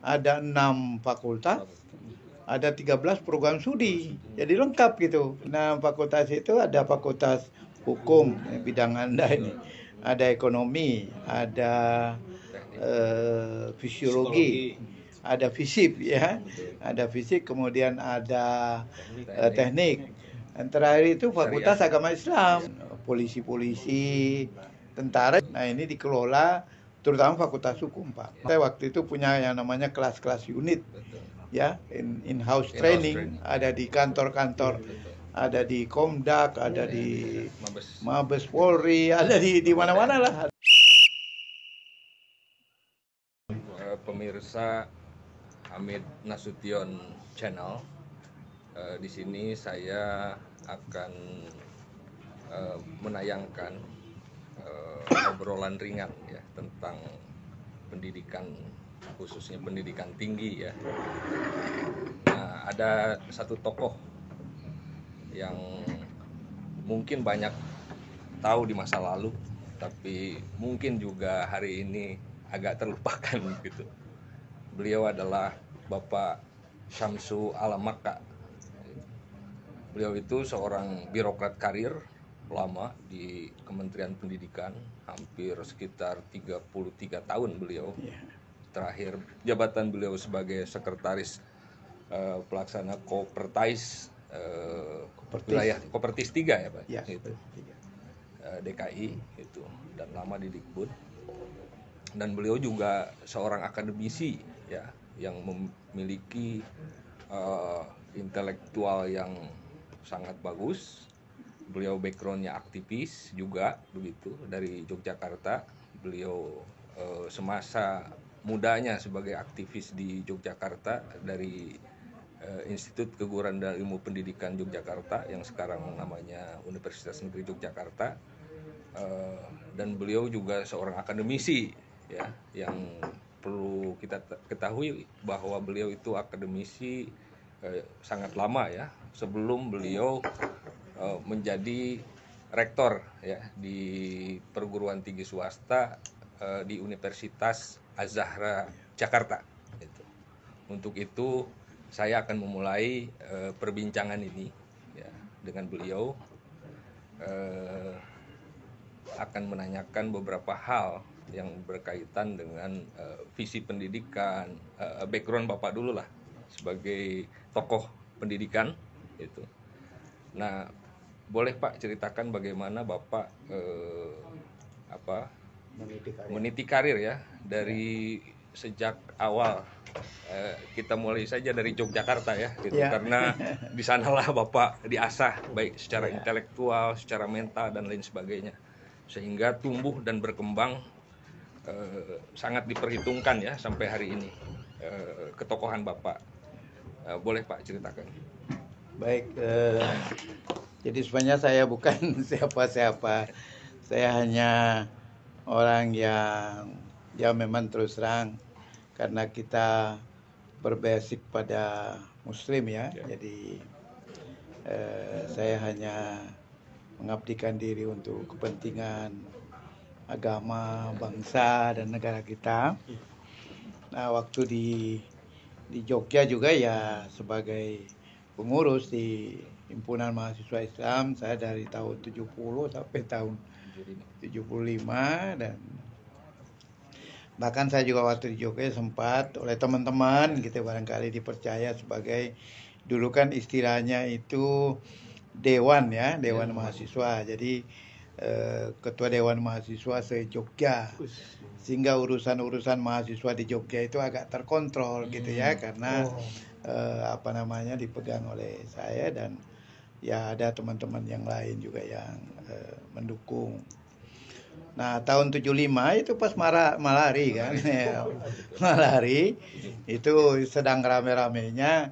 Ada 6 fakultas, ada 13 program studi. Jadi lengkap gitu. Nah, fakultas itu ada fakultas hukum, bidang Anda ini. Ada ekonomi, ada fisiologi, ada fisip ya. Ada fisik, kemudian ada teknik. Dan terakhir itu fakultas agama Islam, polisi-polisi, tentara. Nah, ini dikelola terutama fakultas hukum, Pak. Saya waktu itu punya yang namanya kelas-kelas unit, ya, in-house training, ada di kantor-kantor, ada di Komdak, ada di Mabes Polri, ada di mana-mana lah. Pemirsa Hamid Nasution Channel, di sini saya akan menayangkan obrolan ringan ya tentang pendidikan, khususnya pendidikan tinggi ya. Nah, ada satu tokoh yang mungkin banyak tahu di masa lalu, tapi mungkin juga hari ini agak terlupakan gitu. Beliau adalah Bapak Syamsu Al-Makka. Beliau itu seorang birokrat karir lama di Kementerian Pendidikan, hampir sekitar 33 tahun beliau. Terakhir jabatan beliau sebagai sekretaris pelaksana Kopertais wilayah Kopertis 3 ya Pak, Ya, itu DKI itu, dan lama di Dikbud. Dan beliau juga seorang akademisi ya, yang memiliki intelektual yang sangat bagus. Beliau backgroundnya aktivis juga begitu, dari Yogyakarta. Beliau semasa mudanya sebagai aktivis di Yogyakarta dari Institut Keguruan dan Ilmu Pendidikan Yogyakarta yang sekarang namanya Universitas Negeri Yogyakarta. Dan beliau juga seorang akademisi ya, yang perlu kita ketahui bahwa beliau itu akademisi sangat lama ya, sebelum beliau menjadi rektor ya di perguruan tinggi swasta di Universitas Az-Zahra Jakarta gitu. Untuk itu saya akan memulai perbincangan ini ya dengan beliau, akan menanyakan beberapa hal yang berkaitan dengan visi pendidikan, background Bapak dulu lah sebagai tokoh pendidikan itu. Nah, boleh Pak ceritakan bagaimana Bapak meniti karir ya dari sejak awal. Kita mulai saja dari Yogyakarta ya gitu, karena di sanalah Bapak diasah baik secara intelektual, secara mental dan lain sebagainya, sehingga tumbuh dan berkembang sangat diperhitungkan ya sampai hari ini ketokohan Bapak. Boleh Pak ceritakan. Baik, jadi sebenarnya saya bukan siapa-siapa. Saya hanya orang yang ya memang terus terang, karena kita berbasic pada Muslim ya. Jadi saya hanya mengabdikan diri untuk kepentingan agama, bangsa, dan negara kita. Nah, waktu di Jogja juga ya sebagai pengurus di Himpunan Mahasiswa Islam, saya dari tahun 70 sampai tahun 75, dan bahkan saya juga waktu di Jogja sempat oleh teman-teman gitu barangkali dipercaya sebagai, dulu kan istilahnya itu dewan ya, dewan mahasiswa. Jadi ketua dewan mahasiswa se-Jogja, sehingga urusan-urusan mahasiswa di Jogja itu agak terkontrol gitu ya, karena dipegang oleh saya, dan ya ada teman-teman yang lain juga yang mendukung. Nah, tahun 75 itu pas malari kan, malari itu sedang rame-ramenya,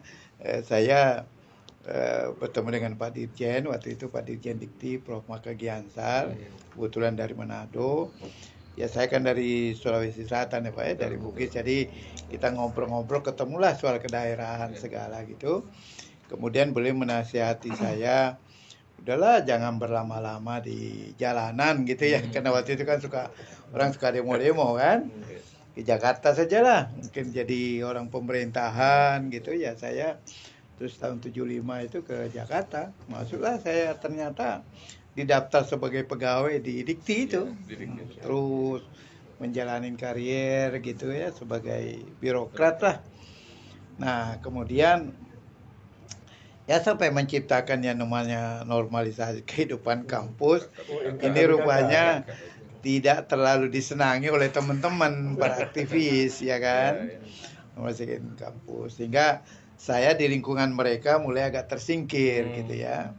saya bertemu dengan Pak Dirjen, waktu itu Pak Dirjen Dikti Prof. Maka Giansar, kebetulan dari Manado. Ya saya kan dari Sulawesi Selatan ya Pak ya, dari Bugis. Jadi kita ngobrol-ngobrol, ketemulah soal kedaerahan segala gitu. Kemudian beliau menasihati saya, udahlah jangan berlama-lama di jalanan gitu ya, karena waktu itu kan orang suka demo-demo kan. ke Jakarta sajalah, mungkin jadi orang pemerintahan gitu ya saya. Terus tahun 75 itu ke Jakarta, masuklah saya, ternyata didaftar sebagai pegawai di Dikti itu. Terus menjalani karier gitu ya sebagai birokrat lah. Nah, kemudian ya sampai menciptakan yang namanya normalisasi kehidupan kampus. Ini rupanya tidak terlalu disenangi oleh teman-teman para aktivis ya kan. Normalisasi kampus, sehingga saya di lingkungan mereka mulai agak tersingkir gitu ya.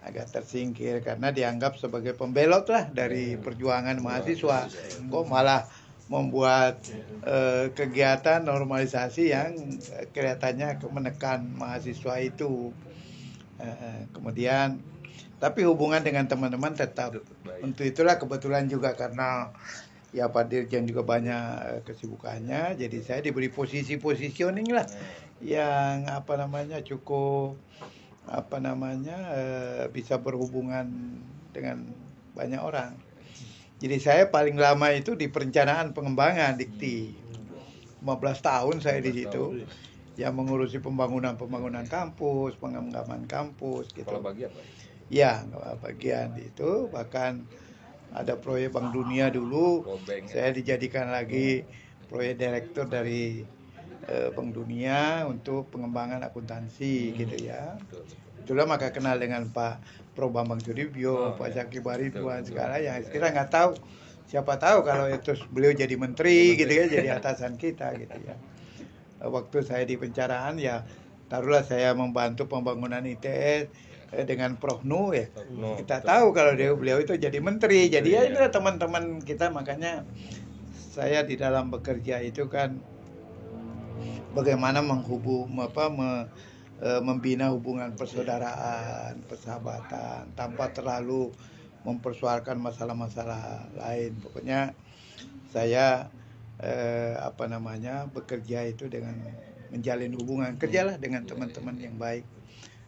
Agak tersingkir karena dianggap sebagai pembelot lah dari perjuangan mahasiswa. Kok malah membuat kegiatan normalisasi yang kelihatannya menekan mahasiswa itu. Kemudian tapi hubungan dengan teman-teman tetap. Untuk itulah kebetulan juga karena ya Pak Dirjen juga banyak kesibukannya, jadi saya diberi posisi positioning lah yang cukup bisa berhubungan dengan banyak orang. Jadi saya paling lama itu di perencanaan pengembangan Dikti. 15 tahun saya di situ. Yang mengurusi pembangunan kampus, pengembangan kampus gitu. Kepala bagian, Pak? Ya, bagian itu. Bahkan ada proyek Bank Dunia dulu. Saya dijadikan lagi proyek direktur dari Bank Dunia untuk pengembangan akuntansi gitu ya. Itulah maka kenal dengan Pak Prof Bambang Sudibyo, Pak Zaki Baridwan segala yang kita nggak tahu, siapa tahu kalau itu beliau jadi menteri gitu ya, jadi atasan kita gitu ya. Waktu saya di pencaraan ya taruhlah saya membantu pembangunan ITS dengan Prof Nu ya. Kita tahu kalau beliau itu jadi menteri. Jadi ya inilah teman-teman kita, makanya saya di dalam bekerja itu kan bagaimana membina hubungan persaudaraan, persahabatan tanpa terlalu mempersoalkan masalah-masalah lain. Pokoknya saya bekerja itu dengan menjalin hubungan kerjalah dengan teman-teman yang baik.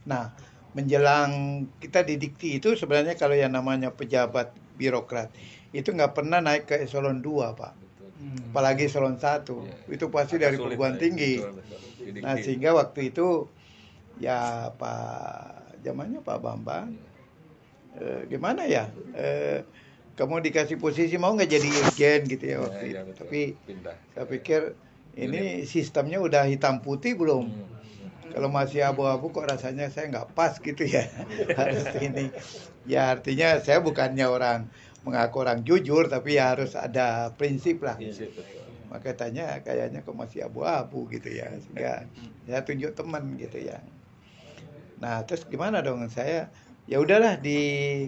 Nah, menjelang kita di Dikti itu sebenarnya kalau yang namanya pejabat birokrat itu nggak pernah naik ke eselon 2, Pak. Apalagi eselon 1. Itu pasti dari perguruan tinggi. Nah, sehingga waktu itu ya zamannya Pak Bambang gimana ya, kamu dikasih posisi mau nggak jadi irjen gitu ya waktu itu. Tapi saya pikir ini sistemnya udah hitam putih belum. Kalau masih abu-abu kok rasanya saya nggak pas gitu ya. Harus ini ya, artinya saya bukannya mengaku orang jujur, tapi ya harus ada prinsip lah. Maka kayaknya kok masih abu-abu gitu ya, sehingga saya tunjuk teman gitu ya. Nah, terus gimana dong, saya ya udahlah di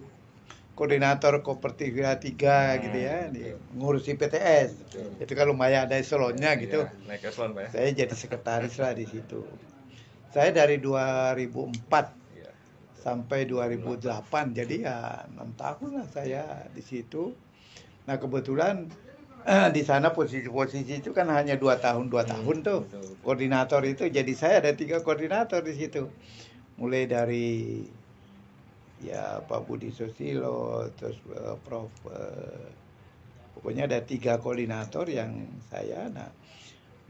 koordinator kooperatif Wilayah 3 gitu ya, ngurusi PTS. Itu kan lumayan ada eselonnya gitu. Naik eselon, Pak ya. Saya jadi sekretaris lah di situ. Saya dari 2004 sampai 2008, jadi ya 6 tahun lah saya di situ. Nah, kebetulan di sana posisi itu kan hanya 2 tahun tuh koordinator itu. Jadi saya ada 3 koordinator di situ. Mulai dari ya Pak Budi Susilo, terus Prof pokoknya ada 3 koordinator yang saya. Nah,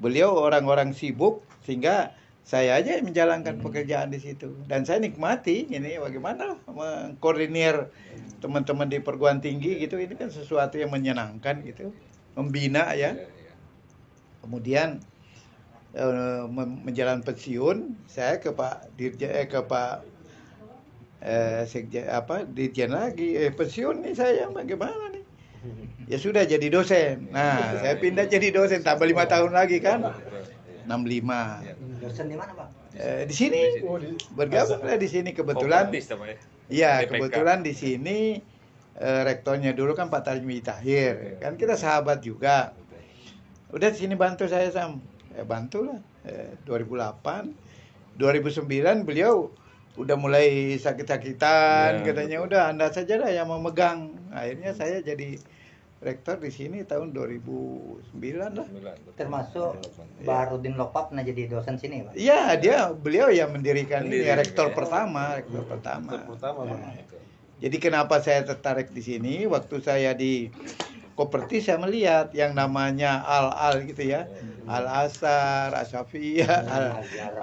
beliau orang-orang sibuk sehingga saya aja yang menjalankan pekerjaan di situ, dan saya nikmati ini bagaimana mengkoordinir teman-teman di perguruan tinggi gitu. Ini kan sesuatu yang menyenangkan gitu, membina ya. Kemudian menjelang pensiun saya ke Pak Dirjen Dirjen lagi pensiun nih saya, bagaimana nih? Ya sudah jadi dosen. Nah, saya pindah jadi dosen tambah 5 tahun lagi kan. 65. Dosen di mana, Pak? Di sini. Bergabung lah di sini kebetulan. Iya, kebetulan di sini rektornya dulu kan Pak Tarmi Tahir. Kan kita sahabat juga. Udah di sini bantu saya Sam. Bantulah. 2008, 2009 beliau udah mulai sakit-sakitan, katanya udah Anda saja lah yang memegang. Akhirnya saya jadi rektor di sini tahun 2009 lah. Termasuk Baharudin Lokpa pernah jadi dosen sini, Pak? Iya, beliau yang mendirikan ini rektor pertama. Nah, jadi kenapa saya tertarik di sini? Waktu saya di Koperti saya melihat yang namanya Al gitu ya, Al Azhar, Asafiyah, Al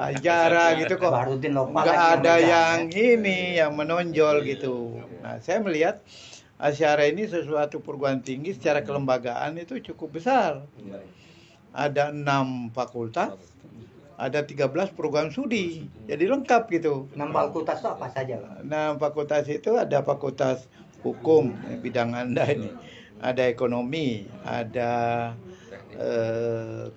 Ajara gitu kok Baharudin Lopa nggak lagi ada megang, yang ya. ini yang menonjol gitu. Nah saya melihat Asyara ini sesuatu perguruan tinggi secara kelembagaan itu cukup besar. Ada 6 fakultas, ada 13 program studi, jadi lengkap gitu. 6 fakultas itu apa saja, Bang? Nah, fakultas itu ada fakultas hukum, bidang Anda ini. Ada ekonomi, ada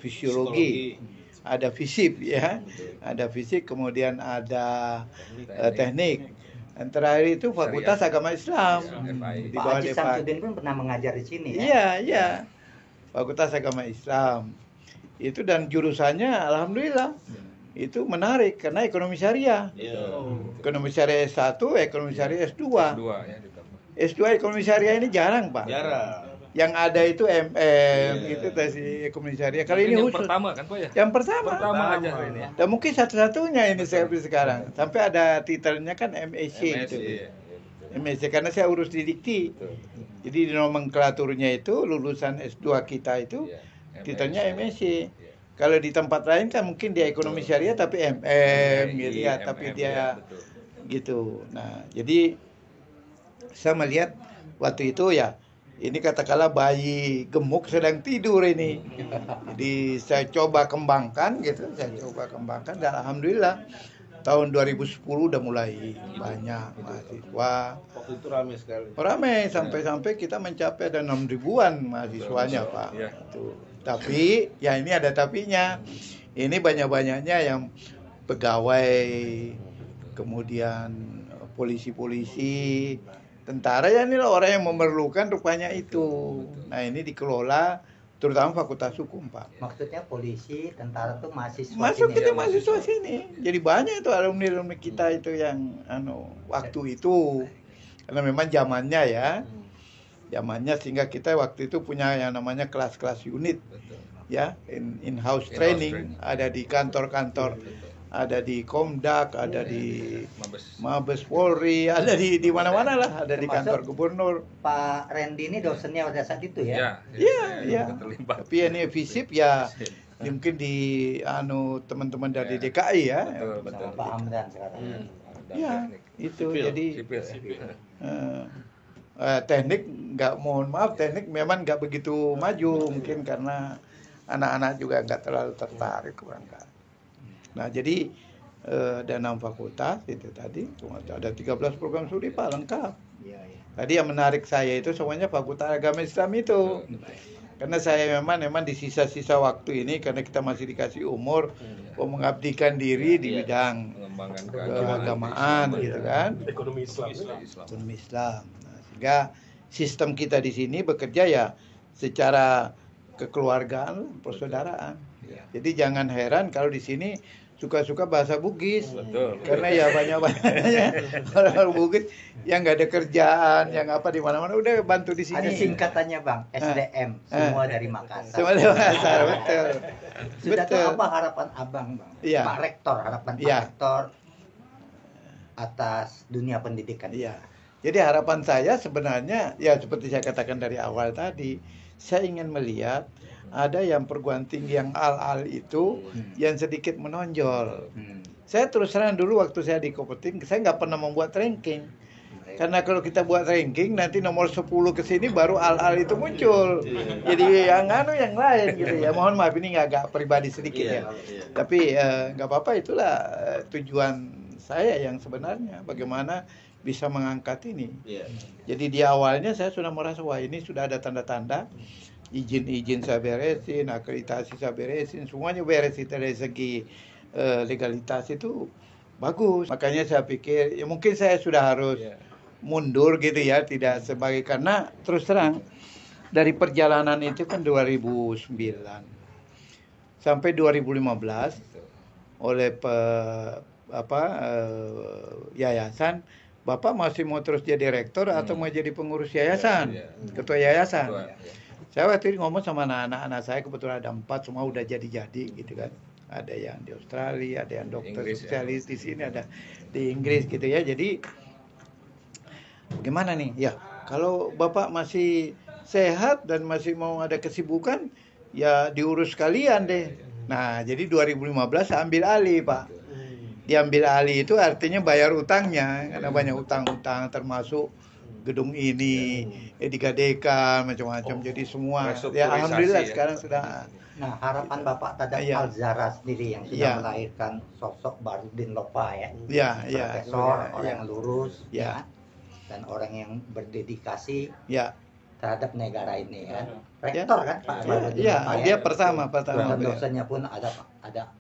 fisiologi, ada fisip ya. Ada fisik, kemudian ada teknik. Dan terakhir itu fakultas agama Islam. Di Pak bawah Haji Depak. Samsudin pun pernah mengajar di sini ya. Iya, iya. Fakultas agama Islam. Itu dan jurusannya alhamdulillah itu menarik karena ekonomi syariah. Ekonomi syariah S1, ekonomi syariah S2. Ya, ditambah. S2 ekonomi syariah ini jarang, Pak. Jarang. Yang ada itu MM, itu tes ekonomi syariah. Kalau ini yang khusus. pertama kan Pak ya? Yang pertama. Pertama aja ini ya. Dan mungkin satu-satunya ini saya ambil sekarang. Sampai ada titelnya kan MSc gitu. Iya. MSc karena saya urus di Dikti. Jadi di nomenklaturnya itu lulusan S2 kita itu titelnya MSc. Kalau di tempat lain kan mungkin dia ekonomi syariah tapi MM gitu ya, tapi dia gitu. Nah, jadi saya melihat waktu itu ya ini katakanlah bayi gemuk sedang tidur ini. Jadi saya coba kembangkan gitu, dan alhamdulillah tahun 2010 udah mulai banyak mahasiswa. Waktu itu ramai sekali. Ramai sampai kita mencapai ada 6 ribuan mahasiswanya, Pak. Ya. Itu. Tapi ya ini ada tapinya. Ini banyak-banyaknya yang pegawai, kemudian polisi-polisi, tentara ya inilah orang yang memerlukan rupanya itu. Nah, ini dikelola terutama Fakultas Hukum, Pak. Maksudnya polisi, tentara tuh mahasiswa Masuk sini. kita mahasiswa sini. Jadi banyak itu alumni kita itu yang waktu itu. Karena memang zamannya ya. Zamannya sehingga kita waktu itu punya yang namanya kelas-kelas unit. Ya, in-house training, ada di kantor-kantor, ada di Komdak, ada di Mabes Polri, ada di mana-mana lah, ada di kantor gubernur. Pak Randy ini dosennya pada saat itu ya? Iya. Tapi ini FISIP ya mungkin di teman-teman dari DKI ya. Sama Pak Hamdan sekarang. Ya, itu Sipil. jadi Sipil. teknik mohon maaf teknik memang nggak begitu maju mungkin karena anak-anak juga nggak terlalu tertarik berangkat. Nah jadi ada 6 fakultas itu tadi ada 13 program studi Pak lengkap. Tadi yang menarik saya itu semuanya Fakultas Agama Islam itu. Karena saya memang di sisa-sisa waktu ini karena kita masih dikasih umur mengabdikan diri di bidang keagamaan gitu kan. Ekonomi Islam. Ekonomi Islam. Nah, sehingga sistem kita di sini bekerja ya secara kekeluargaan, persaudaraan. Jadi jangan heran kalau di sini suka-suka bahasa Bugis. Betul. Karena ya banyak-banyaknya orang Bugis yang nggak ada kerjaan, yang apa di mana-mana udah bantu di sini. Ada singkatannya Bang, SDM, semua dari Makassar. Semua dari Makassar, betul. Sudah tahu Betul. apa harapan Abang, Bang? Iya. Pak Rektor, harapan Pak Iya. Rektor atas dunia pendidikan. Iya. Jadi harapan saya sebenarnya ya seperti saya katakan dari awal tadi, saya ingin melihat ada yang perguruan tinggi yang al-al itu yang sedikit menonjol. Saya terus terang dulu waktu saya di Kopertin, saya nggak pernah membuat ranking. Karena kalau kita buat ranking nanti nomor 10 ke sini baru al-al itu muncul. Jadi yang yang lain gitu ya. Mohon maaf ini agak pribadi sedikit ya. Tapi nggak apa-apa itulah tujuan saya yang sebenarnya bagaimana bisa mengangkat ini. Jadi di awalnya saya sudah merasa wah ini sudah ada tanda-tanda izin saya beresin, akreditasi saya beresin, semuanya beres itu dari segi legalitas itu bagus. Makanya saya pikir ya mungkin saya sudah harus mundur gitu ya, tidak sebagai karena terus terang dari perjalanan itu kan 2009 sampai 2015 oleh yayasan Bapak masih mau terus jadi rektor atau mau jadi pengurus yayasan, ketua yayasan. Saya waktu itu ngomong sama anak-anak saya, kebetulan ada 4, semua udah jadi-jadi gitu kan. Ada yang di Australia, ada yang dokter spesialis di sini, ada di Inggris gitu ya. Jadi bagaimana nih? Ya, kalau Bapak masih sehat dan masih mau ada kesibukan, ya diurus kalian deh. Nah, jadi 2015 saya ambil alih, Pak. Diambil alih itu artinya bayar utangnya, karena banyak utang-utang termasuk gedung ini, digadekan macam-macam. Jadi semua, ya restrukturisasi alhamdulillah ya. sekarang sudah. Nah, harapan Bapak terhadap Iya. Al-Zahra sendiri yang sudah Iya. melahirkan sosok Barudin Lopa ya. Ya, ya, Profesor, ya, orang yang lurus, Ya. ya, dan orang yang berdedikasi ya, terhadap negara ini kan. Ya. Rektor kan Pak Barudin ya, Lopa dia ya. pertama. Dan dosennya pun ada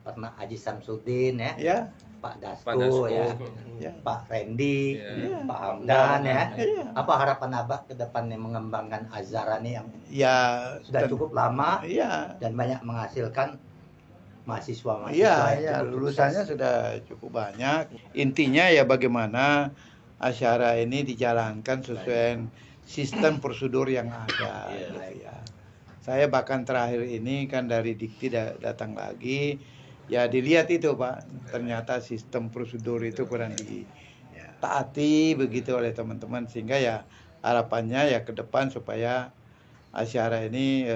pernah Haji Samsudin ya, Ya, Pak Pak Dasko Dasko. ya, ya. Pak Randy, Ya. Pak Hamdan ya. Iya. Apa harapan Abah ke depannya mengembangkan Al-Zahra ini yang Ya, sudah cukup lama Iya. dan banyak menghasilkan mahasiswa-mahasiswa Iya, yang ya, cukup lulusannya sukses. sudah cukup banyak. Intinya ya bagaimana acara ini dijalankan sesuai sistem prosedur yang ada. Gitu ya. Saya bahkan terakhir ini kan dari Dikti datang lagi, ya dilihat itu Pak, ternyata sistem prosedur itu kurang ditaati begitu oleh teman-teman, sehingga ya harapannya ya ke depan supaya acara ini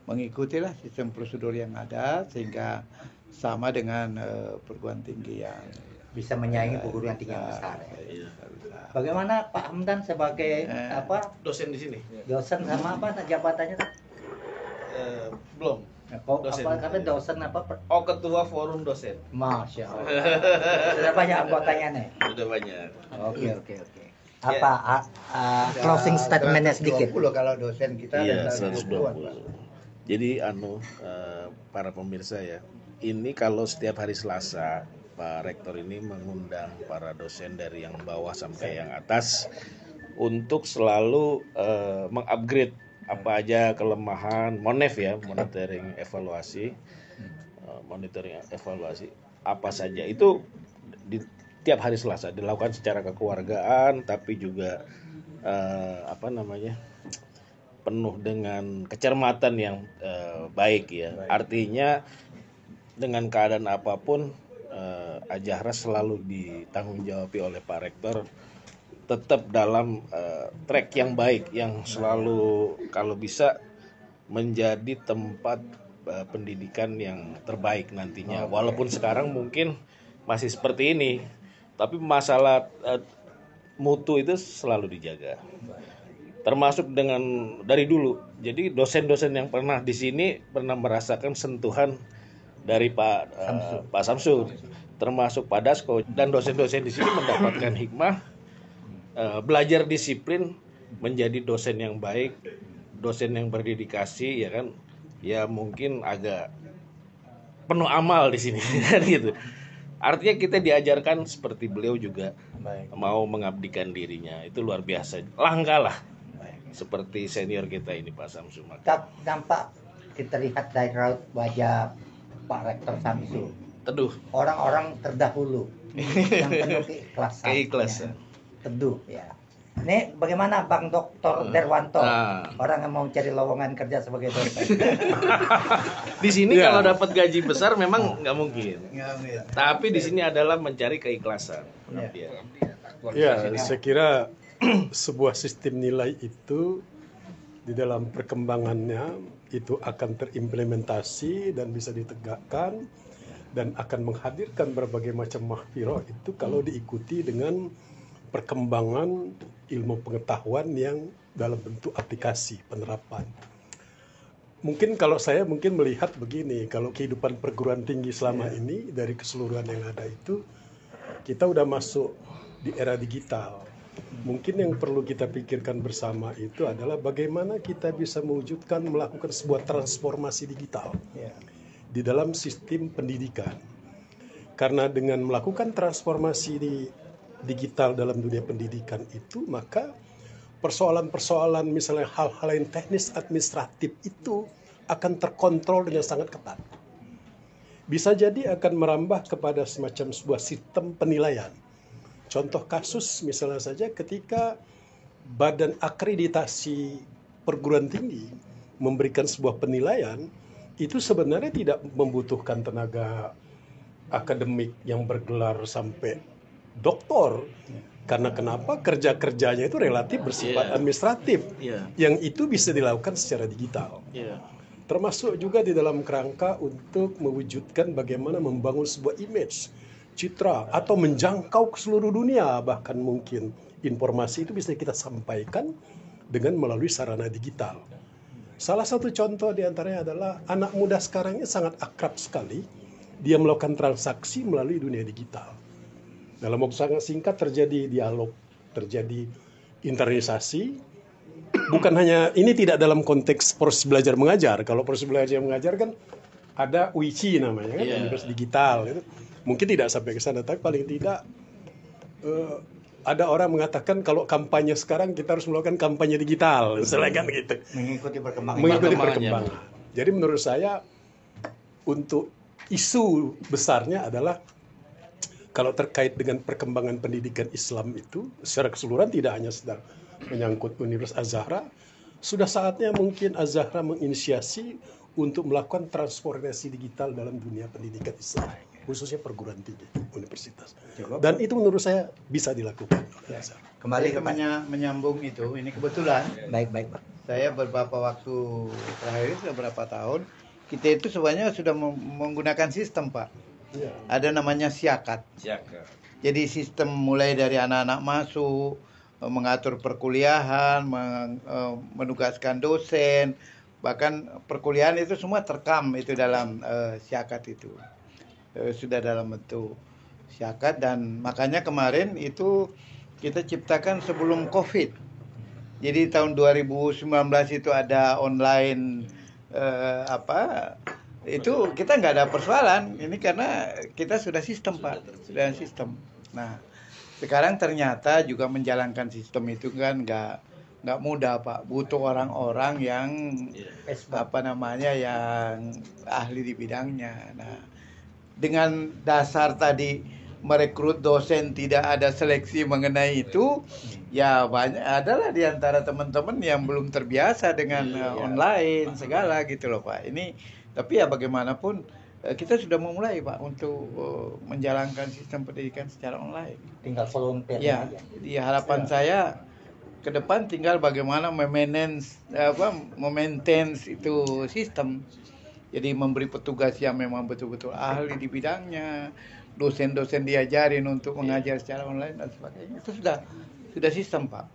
mengikutilah sistem prosedur yang ada sehingga sama dengan perguruan tinggi yang Bisa menyaingi perguruan tinggi yang besar ya. Bagaimana Pak Hamdan sebagai Dosen di sini? dosen sama apa jabatannya? Belum. Dosen. Kata dosen apa? Oh, ketua forum dosen. Masya Allah. Sudah banyak anggotanya nih. Udah banyak. Oke. Apa closing statementnya sedikit? 120 kalau dosen kita Iya, ada 120-an, Pak. 120. Jadi para pemirsa ya, ini kalau setiap hari Selasa Pak Rektor ini mengundang para dosen dari yang bawah sampai yang atas untuk selalu mengupgrade apa aja kelemahan monitoring evaluasi apa saja itu di tiap hari Selasa dilakukan secara kekeluargaan, tapi juga penuh dengan kecermatan yang baik ya. Artinya dengan keadaan apapun Al-Zahra selalu ditanggung-jawabi oleh Pak Rektor tetap dalam track yang baik, yang selalu kalau bisa menjadi tempat pendidikan yang terbaik nantinya. Walaupun sekarang mungkin masih seperti ini, tapi masalah mutu itu selalu dijaga. Termasuk dari dulu. Jadi dosen-dosen yang pernah di sini pernah merasakan sentuhan dari Pak Samsul, termasuk Pak Dasko, dan dosen-dosen di sini mendapatkan hikmah, belajar disiplin, menjadi dosen yang baik, dosen yang berdedikasi, ya kan? Ya mungkin agak penuh amal di sini, gitu. Artinya kita diajarkan seperti beliau juga mau mengabdikan dirinya, itu luar biasa. Langka lah, seperti senior kita ini Pak Samsul. Dampak kita lihat dari raut wajah Pak Rektor Samsul. Teduh. Orang-orang terdahulu yang penuh keikhlasan. Keikhlasan. Teduh ya. Ini bagaimana Bang Dr. Derwanto, orang yang mau cari lowongan kerja sebagai dosen? Di sini kalau dapat gaji besar memang nggak mungkin. Tapi di sini adalah mencari keikhlasan. Ya, saya kira sebuah sistem nilai itu di dalam perkembangannya itu akan terimplementasi dan bisa ditegakkan dan akan menghadirkan berbagai macam mahfirah itu kalau diikuti dengan perkembangan ilmu pengetahuan yang dalam bentuk aplikasi penerapan. Mungkin kalau saya melihat begini, kalau kehidupan perguruan tinggi selama ini dari keseluruhan yang ada itu kita udah masuk di era digital. Mungkin yang perlu kita pikirkan bersama itu adalah bagaimana kita bisa melakukan sebuah transformasi digital di dalam sistem pendidikan. Karena dengan melakukan transformasi digital dalam dunia pendidikan itu, maka persoalan-persoalan misalnya hal-hal yang teknis administratif itu akan terkontrol dengan sangat ketat. Bisa jadi akan merambah kepada semacam sebuah sistem penilaian. Contoh kasus misalnya saja ketika Badan Akreditasi Perguruan Tinggi memberikan sebuah penilaian, itu sebenarnya tidak membutuhkan tenaga akademik yang bergelar sampai doktor, Karena kenapa? Kerja-kerjanya itu relatif bersifat administratif. Yang itu bisa dilakukan secara digital. Termasuk juga di dalam kerangka untuk mewujudkan bagaimana membangun sebuah image, citra, atau menjangkau ke seluruh dunia. Bahkan mungkin informasi itu bisa kita sampaikan dengan melalui sarana digital. Salah satu contoh diantaranya adalah anak muda sekarang ini sangat akrab sekali. Dia melakukan transaksi melalui dunia digital. Dalam waktu sangat singkat terjadi dialog, terjadi internalisasi. Bukan hanya, ini tidak dalam konteks proses belajar mengajar. Kalau proses belajar mengajar kan ada UICI namanya kan, Universitas Digital. Itu. Mungkin tidak sampai ke sana, tapi paling tidak ada orang mengatakan kalau kampanye sekarang kita harus melakukan kampanye digital. Misalnya kan gitu. Mengikuti perkembangan. Mengikuti perkembangan. Jadi menurut saya untuk isu besarnya adalah kalau terkait dengan perkembangan pendidikan Islam itu secara keseluruhan tidak hanya sedang menyangkut Universitas Az-Zahra, sudah saatnya mungkin Az-Zahra menginisiasi untuk melakukan transformasi digital dalam dunia pendidikan Islam, khususnya perguruan tinggi universitas. Dan itu menurut saya bisa dilakukan oleh Az-Zahra. Kembali ke menyambung itu, ini kebetulan baik Pak. saya beberapa waktu terakhir sudah berapa tahun kita itu sebenarnya sudah menggunakan sistem, Pak. Ada namanya siakat. Jadi sistem mulai dari anak-anak masuk, mengatur perkuliahan, menugaskan dosen, bahkan perkuliahan itu semua terekam itu dalam siakat itu. Sudah dalam bentuk siakat, dan makanya kemarin itu kita ciptakan sebelum Covid. Jadi tahun 2019 itu ada online itu kita nggak ada persoalan ini karena kita sudah sistem, Pak, sudah sistem. Nah sekarang ternyata juga menjalankan sistem itu kan nggak mudah, Pak, butuh orang-orang yang yang ahli di bidangnya. Nah dengan dasar tadi merekrut dosen tidak ada seleksi mengenai itu, ya banyak adalah di antara teman-teman yang belum terbiasa dengan online segala gitu loh, Pak. Ini tapi ya bagaimanapun kita sudah memulai, Pak, untuk menjalankan sistem pendidikan secara online. Tinggal volunteer ya, aja. Jadi harapan saya ke depan tinggal bagaimana memaintain itu sistem. Jadi memberi petugas yang memang betul-betul ahli di bidangnya, dosen-dosen diajarin untuk mengajar secara online dan sebagainya. Itu sudah sistem, Pak.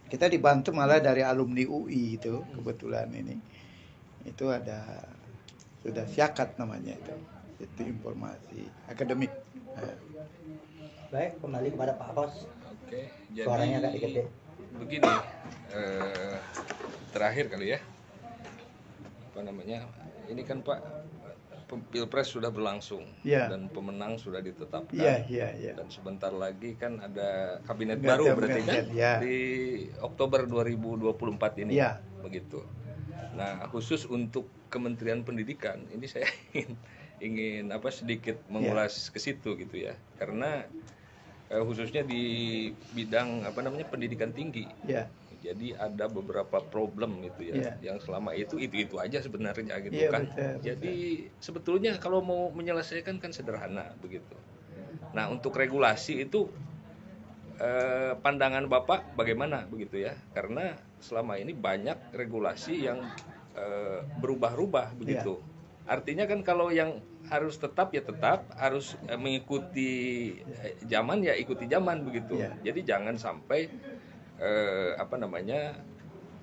Kita dibantu malah dari alumni UI itu kebetulan ini. Itu ada sudah siakat namanya itu informasi akademik. Baik, kembali kepada Pak Hos. Oke, jadi Suaranya agak gede. Begini, terakhir kali ya, apa namanya? Ini kan Pak, Pilpres sudah berlangsung dan pemenang sudah ditetapkan. Dan sebentar lagi kan ada kabinet baru berarti kan di Oktober 2024 ini, begitu. Nah, khusus untuk Kementerian Pendidikan ini saya ingin sedikit mengulas ke situ gitu ya, karena khususnya di bidang pendidikan tinggi. Jadi ada beberapa problem gitu ya, yang selama itu aja sebenarnya gitu kan. Jadi sebetulnya kalau mau menyelesaikan kan sederhana begitu. Nah, untuk regulasi itu pandangan Bapak bagaimana begitu ya? Karena selama ini banyak regulasi yang berubah-ubah begitu. Artinya kan kalau yang harus tetap ya tetap, harus mengikuti zaman ya ikuti zaman begitu. Jadi jangan sampai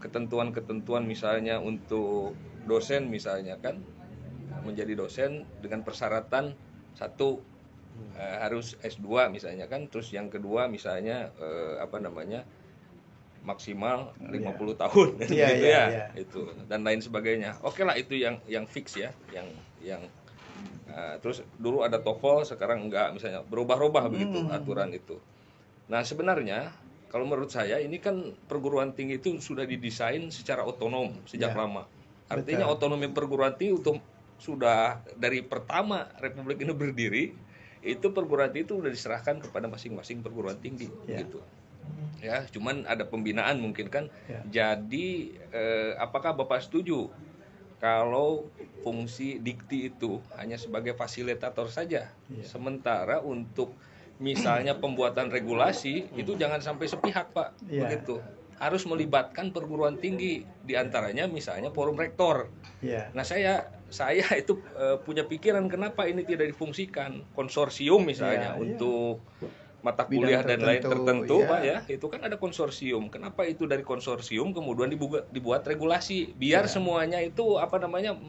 ketentuan-ketentuan misalnya untuk dosen misalnya kan menjadi dosen dengan persyaratan satu harus S2 misalnya kan, terus yang kedua misalnya maksimal 50 tahun gitu ya. Itu dan lain sebagainya. Oke lah, itu yang fix ya, yang terus dulu ada TOEFL sekarang enggak misalnya, berubah-ubah begitu aturan itu. Nah, sebenarnya kalau menurut saya ini kan perguruan tinggi itu sudah didesain secara otonom sejak lama. Artinya otonomi perguruan tinggi itu sudah dari pertama Republik ini berdiri, itu perguruan tinggi itu sudah diserahkan kepada masing-masing perguruan tinggi gitu. Ya, cuman ada pembinaan mungkin kan. Jadi apakah Bapak setuju kalau fungsi dikti itu hanya sebagai fasilitator saja, sementara untuk misalnya pembuatan regulasi itu jangan sampai sepihak, Pak. Iya. Begitu. Harus melibatkan perguruan tinggi, diantaranya misalnya forum rektor. Ya. Nah, saya itu punya pikiran kenapa ini tidak difungsikan konsorsium misalnya Iya, iya. untuk mata Bidang kuliah dan lain tertentu, iya. Pak ya. Itu kan ada konsorsium. Kenapa itu dari konsorsium kemudian dibuat regulasi biar Iya. semuanya itu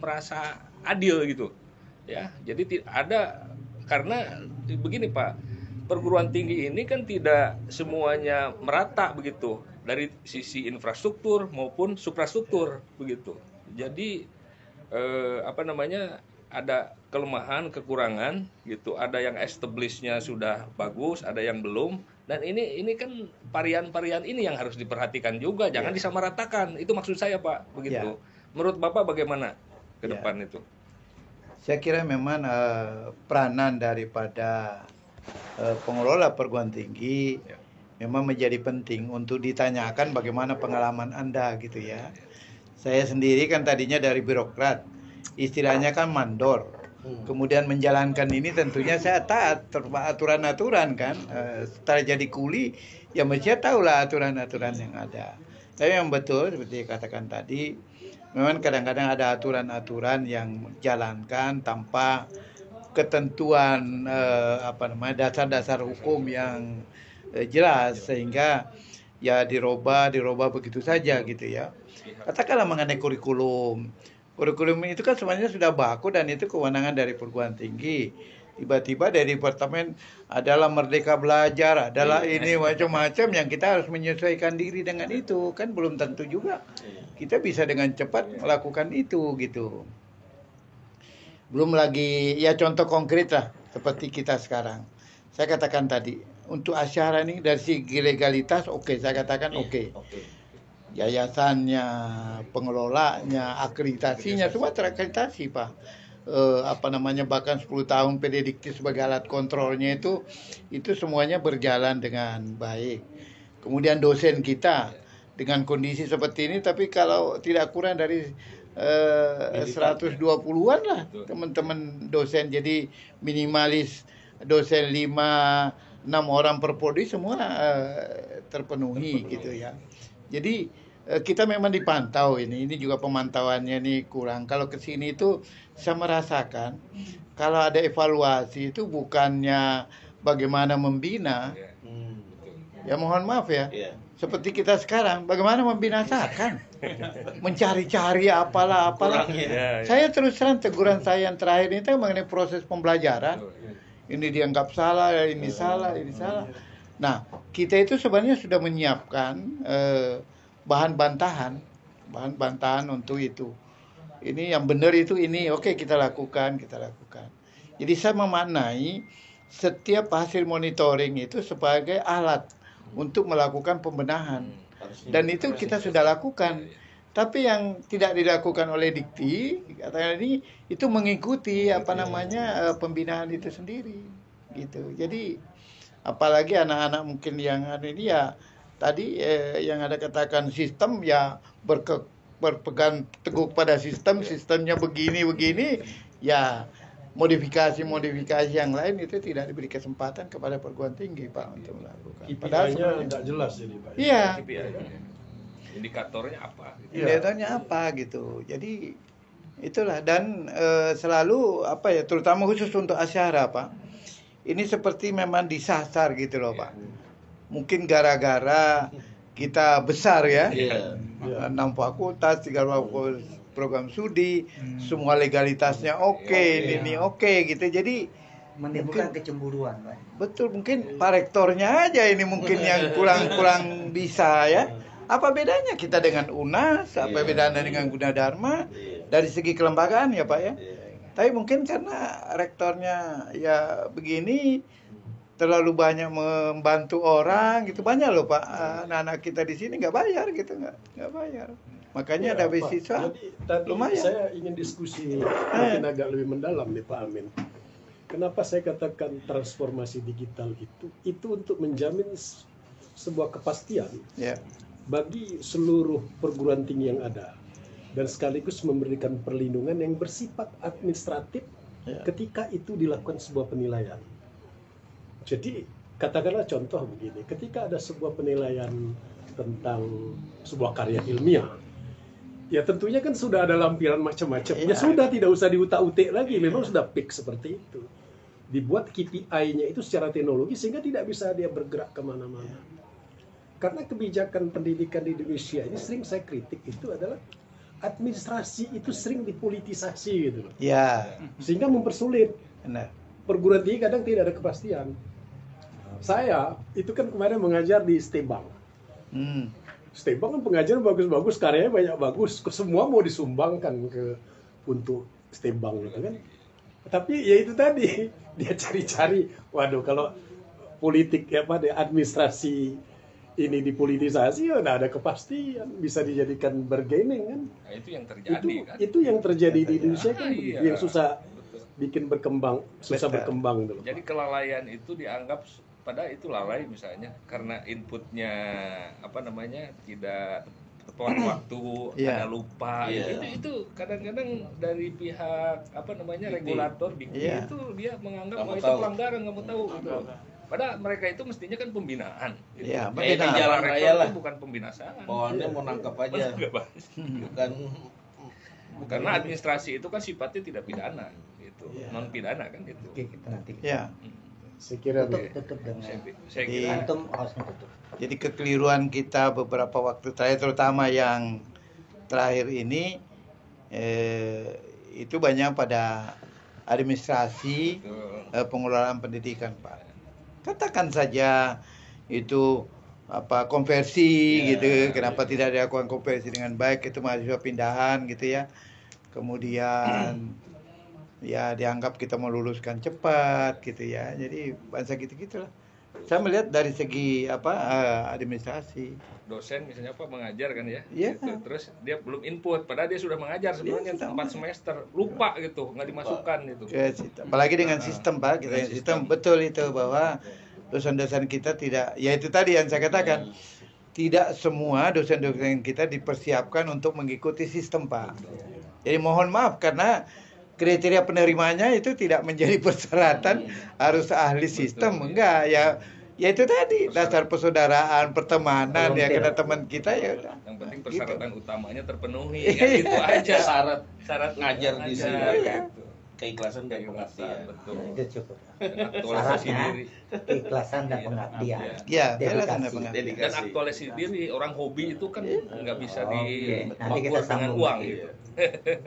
merasa adil gitu. Ya. Jadi ada karena begini, Pak. Perguruan tinggi ini kan tidak semuanya merata begitu dari sisi infrastruktur maupun suprastruktur begitu. Jadi ada kelemahan, kekurangan gitu. Ada yang establishnya sudah bagus, ada yang belum. Dan ini kan varian-varian ini yang harus diperhatikan juga, jangan disamaratakan. Itu maksud saya, Pak, begitu. Menurut Bapak bagaimana ke depan itu? Saya kira memang peranan daripada pengelola perguruan tinggi memang menjadi penting untuk ditanyakan bagaimana pengalaman Anda gitu ya. Saya sendiri kan tadinya dari birokrat, istilahnya kan mandor. Kemudian menjalankan ini tentunya saya taat aturan-aturan kan. Setelah jadi kuli ya mestinya tahulah aturan-aturan yang ada. Tapi yang betul seperti katakan tadi, memang kadang-kadang ada aturan-aturan yang jalankan tanpa ketentuan dasar-dasar hukum yang jelas, sehingga ya dirubah begitu saja gitu ya. Katakanlah mengenai kurikulum itu kan sebenarnya sudah baku dan itu kewenangan dari perguruan tinggi. Tiba-tiba dari departemen adalah merdeka belajar, adalah ini macam-macam yang kita harus menyesuaikan diri dengan itu, kan belum tentu juga kita bisa dengan cepat melakukan itu gitu. Belum lagi ya contoh konkret lah seperti kita sekarang. Saya katakan tadi untuk asyara ini dari segi legalitas saya katakan oke. Yayasannya, pengelolanya, akreditasinya semua terakreditasi, Pak. Bahkan 10 tahun Pedidikti sebagai alat kontrolnya itu semuanya berjalan dengan baik. Kemudian dosen kita dengan kondisi seperti ini, tapi kalau tidak kurang dari 120-an lah teman-teman dosen, jadi minimalis dosen 5-6 orang per prodi semua terpenuhi gitu ya. Jadi kita memang dipantau ini juga pemantauannya ini kurang. Kalau ke sini itu saya merasakan kalau ada evaluasi itu bukannya bagaimana membina, ya mohon maaf ya, seperti kita sekarang bagaimana membinasakan, mencari-cari apalah. Saya terus terang teguran saya yang terakhir ini mengenai proses pembelajaran. Ini dianggap salah, ini salah. Nah, kita itu sebenarnya sudah menyiapkan bahan bantahan untuk itu. Ini yang benar itu ini, oke kita lakukan. Jadi saya memaknai setiap hasil monitoring itu sebagai alat untuk melakukan pembenahan. Dan itu kita sudah lakukan. Tapi yang tidak dilakukan oleh Dikti, katakan ini itu mengikuti pembinaan itu sendiri, gitu. Jadi apalagi anak-anak mungkin yang ada ini ya tadi yang ada katakan sistem ya berpegang teguh pada sistemnya begini ya modifikasi yang lain itu tidak diberi kesempatan kepada perguruan tinggi, Pak, untuk melakukan. Padahal tidak jelas jadi, Pak. Iya. Indikatornya apa? Indikatornya apa gitu. Jadi itulah dan selalu terutama khusus untuk asyara, Pak. Ini seperti memang disasar gitu loh, Pak. Mungkin gara-gara kita besar ya, 6 fakultas, 3 program studi, semua legalitasnya ini oke gitu. Jadi menimbulkan kecemburuan, Pak. Betul, mungkin Pak Rektornya aja ini mungkin yang kurang bisa ya. Apa bedanya kita dengan UNAS, apa bedanya dengan Gunadarma dari segi kelembagaan ya, Pak ya. Tapi mungkin karena rektornya ya begini, terlalu banyak membantu orang gitu, banyak loh Pak anak-anak kita di sini nggak bayar gitu, nggak bayar, makanya ada beasiswa. Tadi lumayan. Saya ingin diskusi mungkin agak lebih mendalam nih Pak Amin. Kenapa saya katakan transformasi digital itu untuk menjamin sebuah kepastian bagi seluruh perguruan tinggi yang ada dan sekaligus memberikan perlindungan yang bersifat administratif ketika itu dilakukan sebuah penilaian. Jadi katakanlah contoh begini, ketika ada sebuah penilaian tentang sebuah karya ilmiah, ya tentunya kan sudah ada lampiran macam-macam. Ya sudah, tidak usah diutak-utik lagi, memang sudah fix seperti itu. Dibuat KPI-nya itu secara teknologi sehingga tidak bisa dia bergerak kemana-mana. Karena kebijakan pendidikan di Indonesia ini sering saya kritik itu adalah administrasi itu sering dipolitisasi gitu loh. Ya, Sehingga mempersulit. benar. Perguruan tinggi kadang tidak ada kepastian. Saya itu kan kemarin mengajar di Stebang. Hmm. Stebang kan pengajaran bagus-bagus, karyanya banyak bagus, semua mau disumbangkan untuk Stebang gitu kan. Tapi ya itu tadi, dia cari-cari, waduh kalau politik administrasi ini dipolitisasi ya udah ada kepastian, bisa dijadikan bargaining kan. Nah, itu yang terjadi kan. Itu yang terjadi di Indonesia kan, Iya. yang susah bikin berkembang, susah Betul. berkembang dulu. Jadi kelalaian itu dianggap pada itu lalai misalnya karena inputnya tidak tepat waktu, Iya. ada lupa. Iya. Itu kadang-kadang dari pihak regulator Iya. itu dia menganggap Nggak mau itu tahu. pelanggaran, nggak mau tahu. Gitu. Padahal mereka itu mestinya kan pembinaan. Gitu. Iya, Kayak di pembinaan. jalan Rektor raya lah. itu bukan pembinaan. Bawaannya mau nangkap aja, bukan Karena administrasi itu kan sifatnya tidak pidana, gitu. Iya. Non pidana kan itu. Oke, kita nanti Ya, Saya kira tutup dengan Saya kira antum hostnya tutup. jadi kekeliruan kita beberapa waktu terakhir, terutama yang terakhir ini, itu banyak pada administrasi pengelolaan pendidikan, Pak. Katakan saja itu konversi gitu, kenapa tidak dilakukan konversi dengan baik, itu mahasiswa pindahan gitu ya. Kemudian ya dianggap kita meluluskan cepat gitu ya. Jadi bangsa gitu-gitulah. Saya melihat dari segi administrasi. dosen misalnya mengajar kan ya, Iya. gitu. Terus dia belum input, padahal dia sudah mengajar sebenarnya Iya, sama. 4 semester, lupa gitu, nggak dimasukkan gitu. Ke situ. Apalagi dengan sistem, Pak, kita Dengan sistem sistem. betul itu bahwa dosen-dosen kita tidak, ya itu tadi yang saya katakan, tidak semua dosen-dosen kita dipersiapkan untuk mengikuti sistem, Pak. Jadi mohon maaf karena kriteria penerimanya itu tidak menjadi persyaratan harus ahli sistem, enggak ya itu tadi dasar persaudaraan, pertemanan ya, karena teman kita ya udah. Yang penting Gitu. persyaratan utamanya terpenuhi, kan gitu aja. syarat ngajar di sini. gitu. keikhlasan dan pengabdian. Betul. Itu cukup. Dan aktualisasi Syaratnya diri. keikhlasan dan Iya. pengabdian. Ya, Dedikasi. belasan dan pengabdian. Dedikasi. Dan aktualisasi diri, orang hobi itu kan nggak bisa Oke, nanti kita diukur dengan sambung uang lagi. gitu.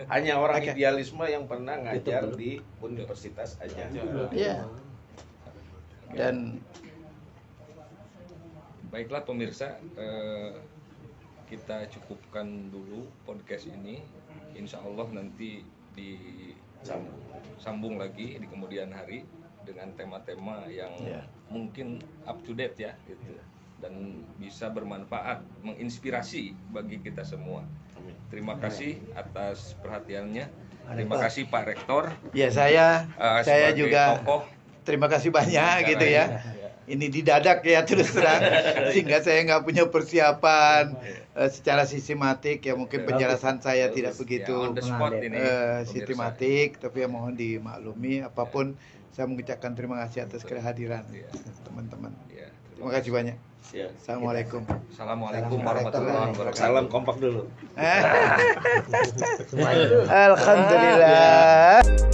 Hanya orang Oke. idealisme yang pernah ngajar Betul. di universitas aja. Iya. Dan Baiklah pemirsa, kita cukupkan dulu podcast ini. Insya Allah nanti disambung lagi di kemudian hari dengan tema-tema yang Ya. mungkin up to date ya, gitu, dan bisa bermanfaat, menginspirasi bagi kita semua. Terima kasih atas perhatiannya. Terima kasih Pak Rektor. ya saya Sebagai juga tokoh terima kasih banyak gitu ya. Ya. Ini didadak ya terus terang, sehingga saya nggak punya persiapan secara sistematik ya, mungkin penjelasan saya tidak begitu on the spot ini, pemirsa. sistematik, tapi ya mohon dimaklumi. Apapun saya mengucapkan terima kasih atas kehadiran Ya. teman-teman. Ya, Terima kasih banyak. Ya. Assalamualaikum. Assalamualaikum Salam warahmatullahi wabarakatuh. Salam kompak dulu. Semuanya. Alhamdulillah.